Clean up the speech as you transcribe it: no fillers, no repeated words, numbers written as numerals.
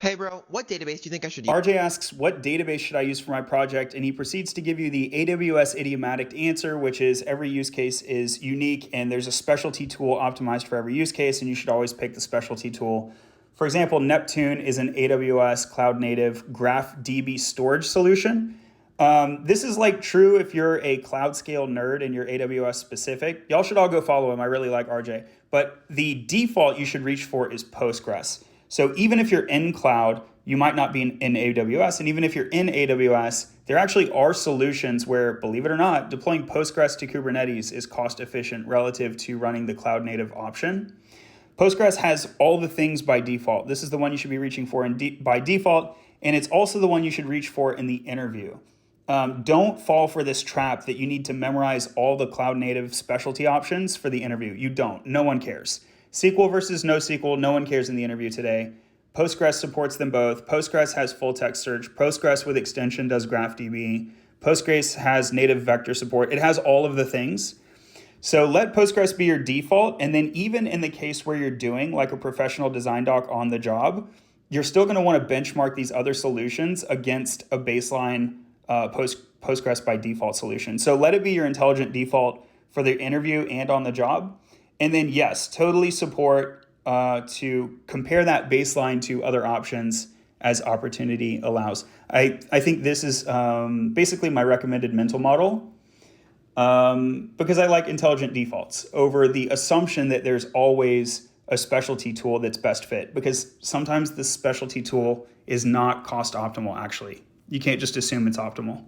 Hey bro, what database do you think I should use? RJ asks, what database should I use for my project? And he proceeds to give you the AWS idiomatic answer, which is every use case is unique and there's a specialty tool optimized for every use case, and you should always pick the specialty tool. For example, Neptune is an AWS cloud native graph DB storage solution. This is like true if you're a cloud scale nerd and you're AWS specific. Y'all should all go follow him. I really like RJ. But the default you should reach for is Postgres. So even if you're in cloud, you might not be in AWS. And even if you're in AWS, there actually are solutions where, believe it or not, deploying Postgres to Kubernetes is cost efficient relative to running the cloud native option. Postgres has all the things by default. This is the one you should be reaching for by default, and it's also the one you should reach for in the interview. Don't fall for this trap that you need to memorize all the cloud native specialty options for the interview. You don't. No one cares. SQL versus NoSQL, no one cares in the interview today. Postgres supports them both. Postgres has full text search. Postgres with extension does GraphDB. Postgres has native vector support. It has all of the things. So let Postgres be your default. And then even in the case where you're doing like a professional design doc on the job, you're still going to want to benchmark these other solutions against a baseline Postgres by default solution. So let it be your intelligent default for the interview and on the job. And then yes, totally support to compare that baseline to other options as opportunity allows. I think this is basically my recommended mental model because I like intelligent defaults over the assumption that there's always a specialty tool that's best fit, because sometimes the specialty tool is not cost optimal actually. You can't just assume it's optimal.